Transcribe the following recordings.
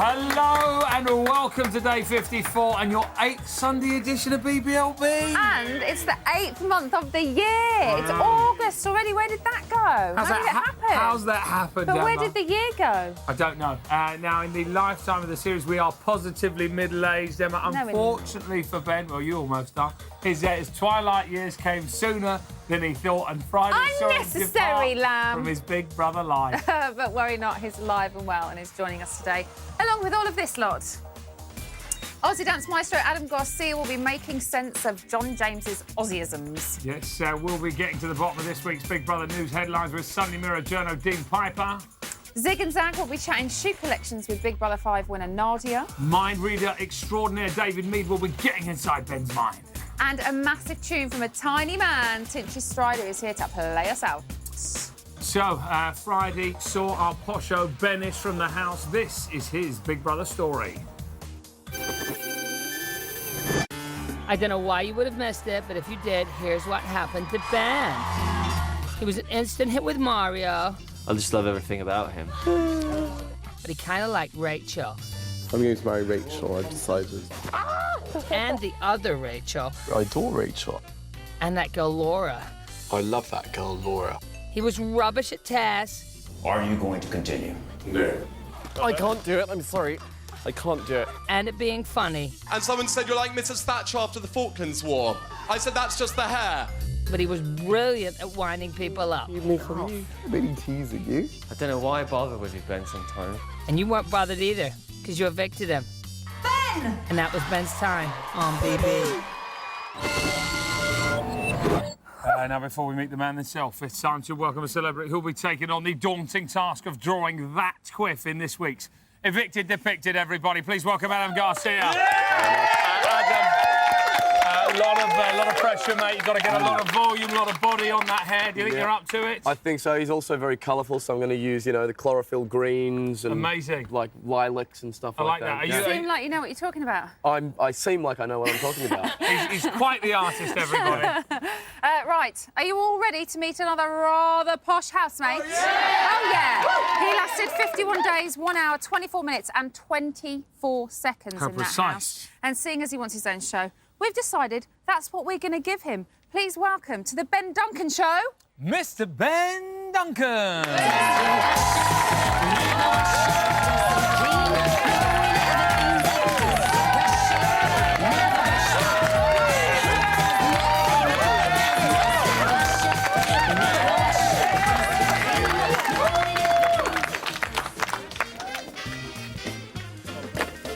Hello and welcome to day 54 and your 8th Sunday edition of BBLB. And it's the 8th month of the year. It's August already. Where did that go? How did it happen? How's that happened, But Emma? where did the year go? I don't know. Now, in the lifetime of the series, we are positively middle-aged, Emma. Unfortunately for Ben, well, you almost are, his twilight years came sooner than he thought, and Friday saw him Unnecessary lamb from his big brother life. But worry not, he's alive and well and is joining us today, along with all of this lot. Aussie dance maestro Adam Garcia will be making sense of John James's Aussieisms. Yes, we'll be getting to the bottom of this week's Big Brother news headlines with Sunday Mirror journo Dean Piper. Zig and Zag will be chatting shoe collections with Big Brother 5 winner Nadia. Mind reader extraordinaire David Mead will be getting inside Ben's mind. And a massive tune from a tiny man, Tinchy Strider, is here to play us out. So, Friday saw our posho Benish from the house. This is his Big Brother story. I don't know why you would have missed it, but if you did, here's what happened to Ben. He was an instant hit with Mario. I just love everything about him. But he kind of liked Rachel. I'm going to marry Rachel, I've decided. And the other Rachel. I adore Rachel. And that girl, Laura. I love that girl, Laura. He was rubbish at tests. Are you going to continue? No. I can't do it, I'm sorry. I can't do it. And it being funny. And someone said you're like Mrs. Thatcher after the Falklands War. I said that's just the hair. But he was brilliant at winding people up. Evening from you. Maybe teasing you. I don't know why I bother with you, Ben, sometimes. And you weren't bothered either, because you evicted him. Ben! And that was Ben's time on BB. Now, before we meet the man himself, it's time to welcome a celebrity who'll be taking on the daunting task of drawing that quiff in this week's Evicted Depicted, everybody. Please welcome Adam Garcia. Adam, a lot of pressure, mate. You've got to get a lot of volume, a lot of body on that hair. Do you think you're up to it? I think so. He's also very colourful, so I'm going to use, you know, the chlorophyll greens and... Amazing. Like lilacs and stuff like that. You seem like you know what you're talking about. I seem like I know what I'm talking about. He's quite the artist, everybody. Right, are you all ready to meet another rather posh housemate? Oh, yeah. He lasted 51 days, 1 hour, 24 minutes and 24 seconds How in precise. that house. And seeing as he wants his own show, we've decided that's what we're going to give him. Please welcome to the Ben Duncan Show... Mr. Ben Duncan.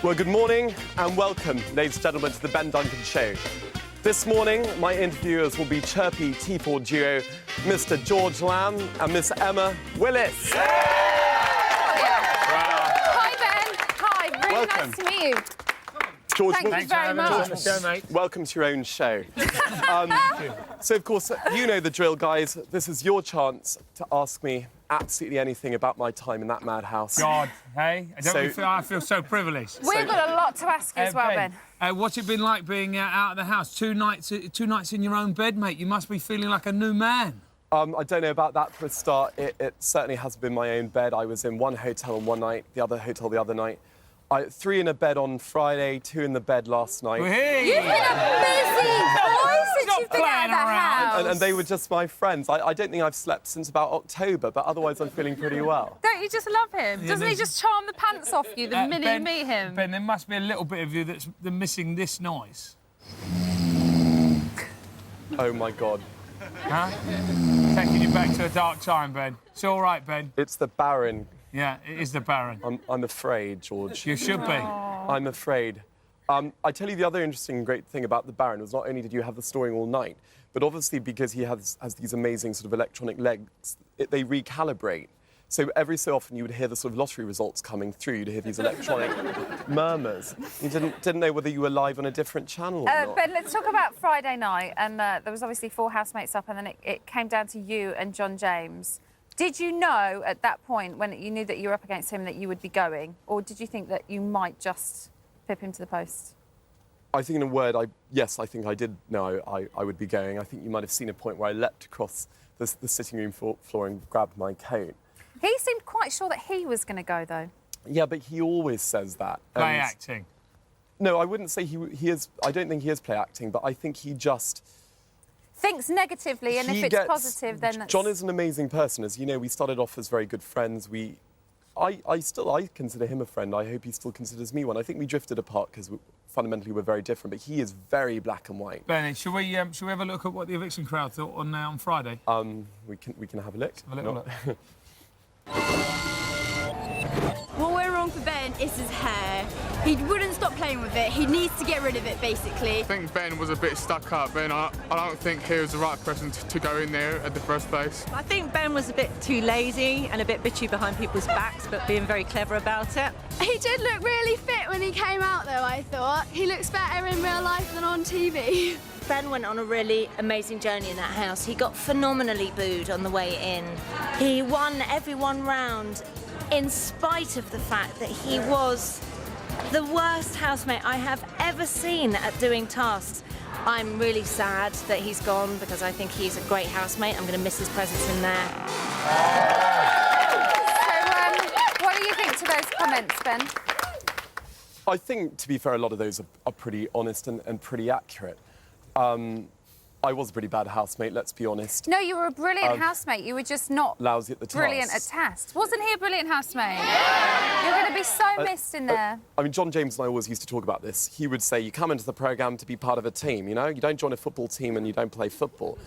Well, good morning and welcome, ladies and gentlemen, to the Ben Duncan Show. This morning, my interviewers will be chirpy T4 duo, Mr. George Lamb and Miss Emma Willis. Hi, Ben. Hi, really Welcome. nice to meet you. George, Thank you very much. welcome to your own show. So, of course, you know the drill, guys. This is your chance to ask me absolutely anything about my time in that madhouse. God, hey? I feel so privileged. We've got a lot to ask you as well, Ben. What's it been like being out of the house? Two nights in your own bed, mate. You must be feeling like a new man. I don't know about that for a start. It certainly has been my own bed. I was in one hotel on one night, the other hotel the other night. 3 in a bed on Friday, 2 in the bed last night. Hey. You've been a busy boy since you've been out of the house. And they were just my friends. I don't think I've slept since about October, but otherwise I'm feeling pretty well. Don't you just love him? Doesn't he just charm the pants off you the minute you meet him? Ben, there must be a little bit of you that's missing this noise. Oh, my God. Huh? Taking you back to a dark time, Ben. It's all right, Ben. It's the Baron. Yeah, it is the Baron. I'm afraid, George. You should be. I'm afraid. I tell you the other interesting great thing about the Baron was not only did you have the story all night, but obviously because he has these amazing sort of electronic legs, they recalibrate. So every so often you would hear the sort of lottery results coming through. You'd hear these electronic murmurs. You didn't know whether you were live on a different channel or not. Ben, let's talk about Friday night. And there was obviously 4 housemates up, and then it came down to you and John James. Did you know at that point, when you knew that you were up against him, that you would be going? Or did you think that you might just pip him to the post? I think in a word, yes, I think I did know I would be going. I think you might have seen a point where I leapt across the sitting room floor and grabbed my coat. He seemed quite sure that he was going to go, though. Yeah, but he always says that. Play And- acting. No, I wouldn't say he is. I don't think he is play acting, but I think he just. Thinks negatively, and he if it's gets- positive, then that's... John is an amazing person. As you know, we started off as very good friends. I consider him a friend. I hope he still considers me one. I think we drifted apart because fundamentally we're very different, but he is very black and white. Benny, should we have a look at what the eviction crowd thought on Friday? We can have a look. Have a little look. What went wrong for Ben is his hair. He wouldn't stop playing with it. He needs to get rid of it, basically. I think Ben was a bit stuck up, and I don't think he was the right person to go in there at the first place. I think Ben was a bit too lazy and a bit bitchy behind people's backs, but being very clever about it. He did look really fit when he came out, though, I thought. He looks better in real life than on TV. Ben went on a really amazing journey in that house. He got phenomenally booed on the way in. He won every one round in spite of the fact that he was the worst housemate I have ever seen at doing tasks. I'm really sad that he's gone because I think he's a great housemate. I'm going to miss his presence in there. So, what do you think to those comments, Ben? I think, to be fair, a lot of those are pretty honest and pretty accurate. I was a pretty bad housemate, let's be honest. No, you were a brilliant housemate. You were just not Lousy at the brilliant at tasks. tasks. Wasn't he a brilliant housemate? You're going to be so missed in there. I mean, John James and I always used to talk about this. He would say, you come into the programme to be part of a team, you know? You don't join a football team and you don't play football.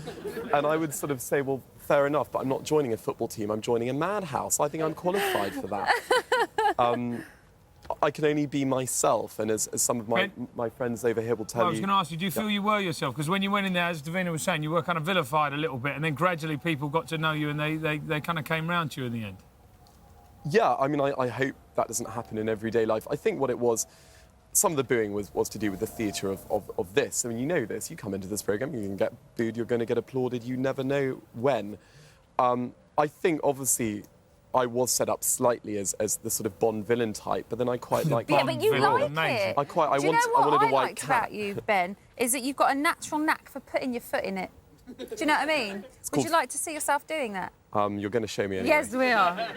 And I would sort of say, well, fair enough, but I'm not joining a football team. I'm joining a madhouse. I think I'm qualified for that. I can only be myself, and as some of my friends over here will tell you... I was going to ask you, do you feel you were yourself? Because when you went in there, as Davina was saying, you were kind of vilified a little bit, and then gradually people got to know you and they kind of came round to you in the end. Yeah, I mean, I hope that doesn't happen in everyday life. I think what it was, some of the booing was to do with the theatre of this. I mean, you know this. You come into this programme, you're going to get booed, you're going to get applauded. You never know when. I think, obviously... I was set up slightly as the sort of Bond villain type, but then I quite like... Yeah, but you like Amazing. it. I Do you know what wanted a I white liked cat. about you, Ben, is that you've got a natural knack for putting your foot in it. Do you know what I mean? Would you like to see yourself doing that? You're going to show me anyway. Yes, we are.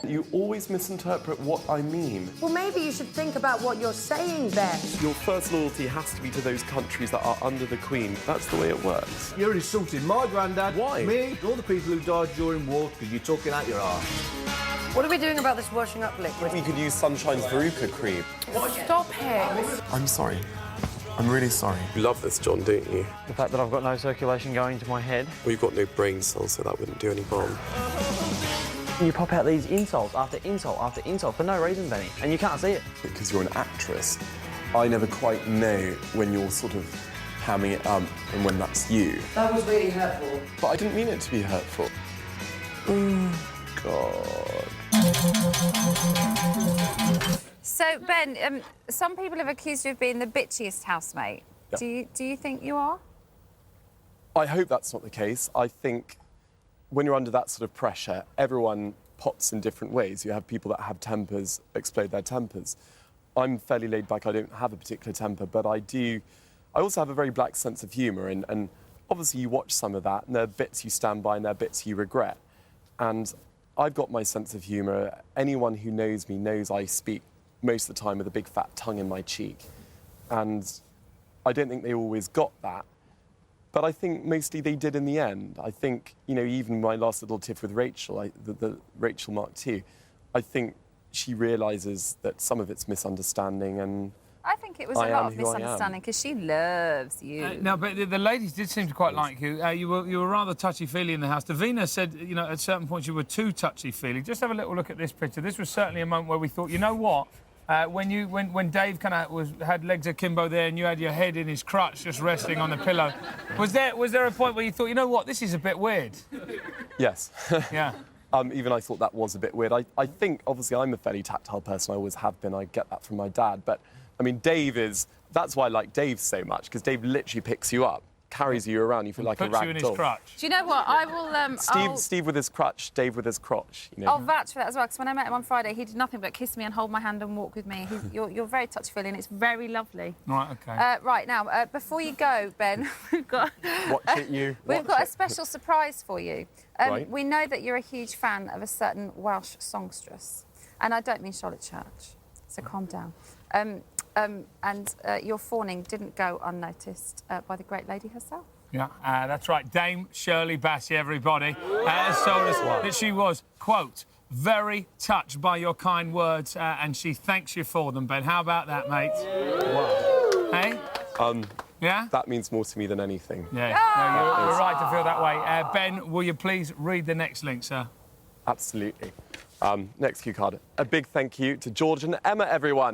You always misinterpret what I mean. Well, maybe you should think about what you're saying, Ben. Your first loyalty has to be to those countries that are under the Queen. That's the way it works. You're insulting my granddad, Why? me, and all the people who died during war because you're talking out your arse. What are we doing about this washing up liquid? We could use Sunshine's Veruca cream. Stop it. I'm sorry. I'm really sorry. You love this, John, don't you? The fact that I've got no circulation going to my head. Well, you've got no brain cells, so that wouldn't do any harm. You pop out these insults after insult after insult for no reason, Benny, and you can't see it. Because you're an actress, I never quite know when you're sort of hamming it up and when that's you. That was really hurtful. But I didn't mean it to be hurtful. God. So, Ben, some people have accused you of being the bitchiest housemate. Yeah. Do you think you are? I hope that's not the case. I think when you're under that sort of pressure, everyone pops in different ways. You have people that have tempers, explode their tempers. I'm fairly laid back. I don't have a particular temper, but I also have a very black sense of humour, and obviously you watch some of that, and there are bits you stand by and there are bits you regret. And I've got my sense of humour. Anyone who knows me knows I speak most of the time with a big fat tongue in my cheek. And I don't think they always got that. But I think mostly they did in the end. I think, you know, even my last little tiff with Rachel, the Rachel Mark II, I think she realises that some of it's misunderstanding, and I think it was a lot of misunderstanding because she loves you. No, but the ladies did seem to quite like you. You were rather touchy-feely in the house. Davina said, you know, at certain points you were too touchy-feely. Just have a little look at this picture. This was certainly a moment where we thought, you know what? When Dave kind of had legs akimbo there and you had your head in his crutch just resting on the pillow, was there a point where you thought, you know what, this is a bit weird? yes. Yeah. Even I thought that was a bit weird. I think, obviously, I'm a fairly tactile person. I always have been. I get that from my dad. But, I mean, that's why I like Dave so much, because Dave literally picks you up, carries you around. You feel like a rag doll. Puts you in his crutch. Do you know what? I will. Steve with his crutch, Dave with his crotch. You know. I'll vouch for that as well, because when I met him on Friday, he did nothing but kiss me and hold my hand and walk with me. You're very touchy-feely, and it's very lovely. Right, OK. Right, now, before you go, Ben, we've got... Watch it, you. We've got a special surprise for you. Right. We know that you're a huge fan of a certain Welsh songstress, and I don't mean Charlotte Church, so calm down. Your fawning didn't go unnoticed by the great lady herself. Yeah, that's right. Dame Shirley Bassey, everybody, has told us that she was, quote, very touched by your kind words, and she thanks you for them, Ben. How about that, mate? Wow. Hey? Yeah? That means more to me than anything. Yeah, no, you're right to feel that way. Ben, will you please read the next link, sir? Absolutely. Next cue card. A big thank you to George and Emma, everyone.